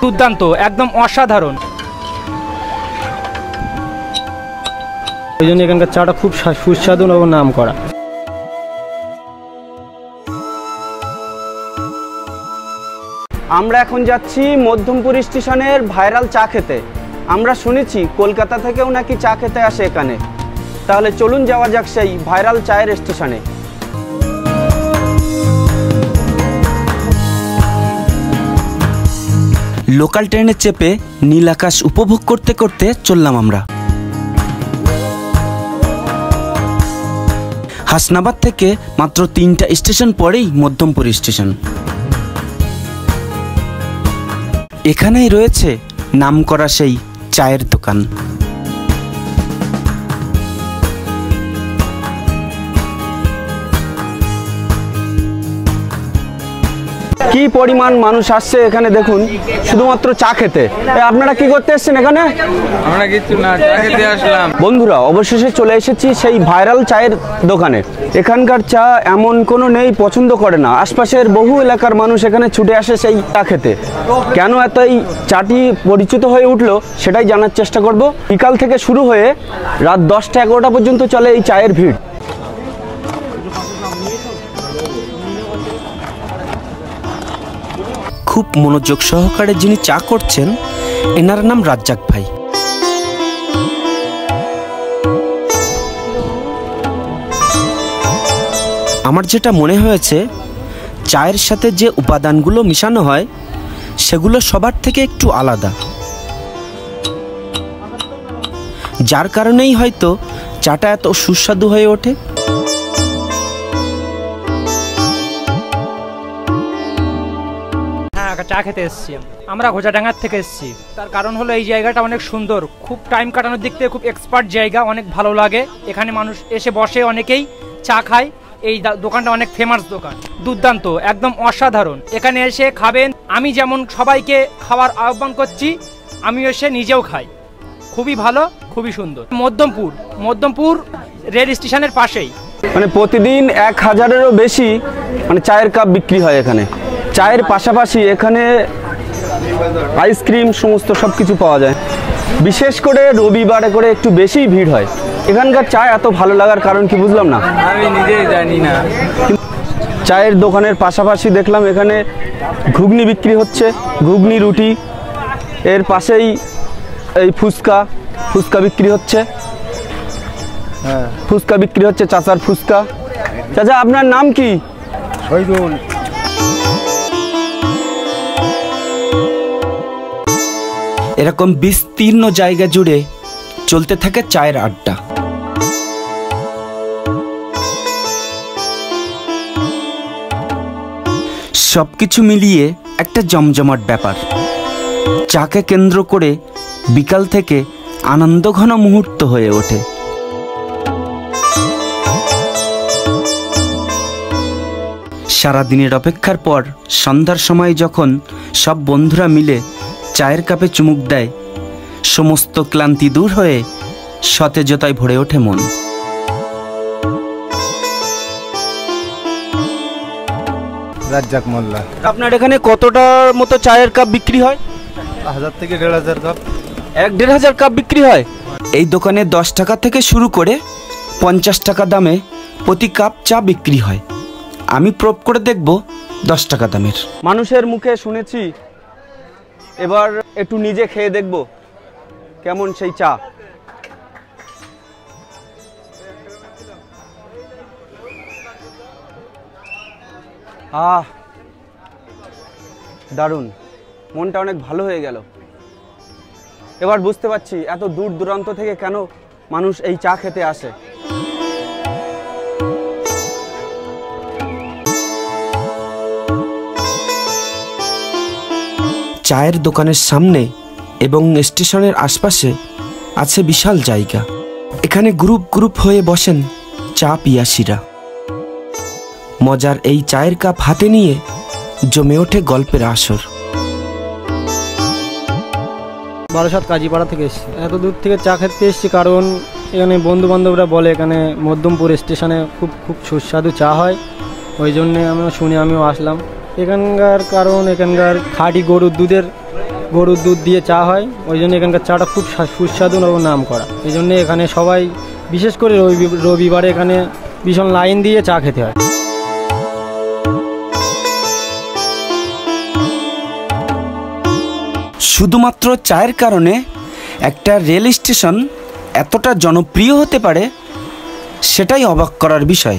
দুর্দান্ত, একদম অসাধারণ। ওই জন্য এখানকার চাটা খুব সুস্বাদু ও নাম করা। আমরা এখন যাচ্ছি মধ্যমপুর স্টেশনের ভাইরাল চা খেতে। আমরা শুনেছি কলকাতা থেকেও নাকি চা খেতে আসে এখানে। তাহলে চলুন যাওয়া যাক সেই ভাইরাল চায়ের স্টেশনে। লোকাল ট্রেনে চেপে নীল আকাশ উপভোগ করতে করতে চললাম আমরা। হাসনাবাদ থেকে মাত্র 3টা স্টেশন পরেই মধ্যমপুর স্টেশন। এখানেই রয়েছে নামকরা সেই চায়ের দোকান। কি পরিমাণ মানুষ আসছে এখানে দেখুন, শুধুমাত্র চা খেতে। আপনারা কি করতে এসেছেন এখানে? আমরা কিছু না, চা খেতে আসলাম। বন্ধুরা, অবশেষে চলে এসেছি সেই ভাইরাল চায়ের দোকানে। এখানকার চা এমন কোনো নেই পছন্দ করে না। আশপাশের বহু এলাকার মানুষ এখানে ছুটে আসে সেই চা খেতে। কেন এত এই চাটি পরিচিত হয়ে উঠলো সেটাই জানার চেষ্টা করব। বিকাল থেকে শুরু হয়ে রাত 10টা-11টা পর্যন্ত চলে এই চায়ের ভিড়। খুব মনোযোগ সহকারে যিনি চা করছেন এনার নাম রাজ্জাক ভাই। আমার যেটা মনে হয়েছে, চায়ের সাথে যে উপাদানগুলো মিশানো হয় সেগুলো সবার থেকে একটু আলাদা, যার কারণেই হয়তো চাটা এত সুস্বাদু হয়ে ওঠে। চা খেতে এসেছি আমরা, ঘোচাডাঙ্গার থেকে এসেছি। তার কারণ হলো এই জায়গাটা অনেক সুন্দর, খুব টাইম কাটানোর দিক থেকে খুব এক্সপার্ট জায়গা, অনেক ভালো লাগে। এখানে মানুষ এসে বসে, অনেকেই চা খায়। এই দোকানটা অনেক ফেমাস দোকান, দুর্দান্ত, একদম অসাধারণ। এখানে এসে খাবেন। আমি যেমন সবাইকে খাওয়ার আহ্বান করছি, আমি এসে নিজেও খাই। খুবই ভালো, খুবই সুন্দর। মধ্যমপুর রেল স্টেশনের পাশেই। মানে প্রতিদিন 1000-এরও বেশি মানে চায়ের কাপ বিক্রি হয় এখানে। চায়ের পাশাপাশি এখানে আইসক্রিম সমস্ত সব কিছু পাওয়া যায়। বিশেষ করে রবিবারে করে একটু বেশি ভিড় হয়। এখানকার চা এত ভালো লাগার কারণ কি বুঝলাম না, আমি নিজেই জানি না। চায়ের দোকানের পাশাপাশি দেখলাম এখানে ঘুগনি বিক্রি হচ্ছে, ঘুগনি রুটি। এর পাশেই এই ফুচকা বিক্রি হচ্ছে। ফুচকা বিক্রি হচ্ছে, চাচার ফুচকা। চাচা, আপনার নাম কি? শহীদুল। এরকম বিস্তীর্ণ জায়গা জুড়ে চলতে থাকে চায়ের আড্ডা। সবকিছু মিলিয়ে একটা জমজমাট ব্যাপার। চাকে কেন্দ্র করে বিকাল থেকে আনন্দঘন মুহূর্ত হয়ে ওঠে। সারাদিনের অপেক্ষার পর সন্ধ্যার সময় যখন সব বন্ধুরা মিলে চায়ের কাপে চুমুক দেয়, সমস্ত ক্লান্তি দূর হয়ে সতেজতায় ভরে ওঠে মন। রাজ্জাক মোল্লা। আপনার এখানে কতটার মতো চায়ের কাপ বিক্রি হয়? 1000 থেকে 1500 কাপ। 1-1500 কাপ বিক্রি হয়। এই দোকানে 10 টাকা থেকে শুরু করে 50 টাকা দামে প্রতি কাপ চা বিক্রি হয়। আমি প্রব করে দেখব 10 টাকা দামের। মানুষের মুখে শুনেছি, এবার একটু নিজে খেয়ে দেখব কেমন সেই চা। দারুণ, মনটা অনেক ভালো হয়ে গেল। এবার বুঝতে পারছি এত দূর দূরান্ত থেকে কেন মানুষ এই চা খেতে আসে। চায়ের দোকানের সামনে এবং স্টেশনের আশপাশে আছে বিশাল জায়গা। এখানে গ্রুপ গ্রুপ হয়ে বসেন চা পিয়াসীরা। মজার এই চায়ের কাপ হাতে নিয়ে জমে ওঠে গল্পের আসর। বারাসাত কাজীপাড়া থেকে এসেছি। এত দূর থেকে চা খেতে এসেছি কারণ এখানে বন্ধু বান্ধবরা বলে এখানে মধ্যমপুর স্টেশনে খুব সুস্বাদু চা হয়। ওই জন্যে আমিও শুনে আমিও আসলাম। এখানকার কারণ এখানকার খাঁটি গরুর দুধের গরুর দুধ দিয়ে চা হয়, ওই জন্য এখানকার চাটা খুব সুস্বাদু এবং নাম করা। এই জন্য এখানে সবাই বিশেষ করে রবিবারে এখানে ভীষণ লাইন দিয়ে চা খেতে হয়। শুধুমাত্র চায়ের কারণে একটা রেল স্টেশন এতটা জনপ্রিয় হতে পারে, সেটাই অবাক করার বিষয়।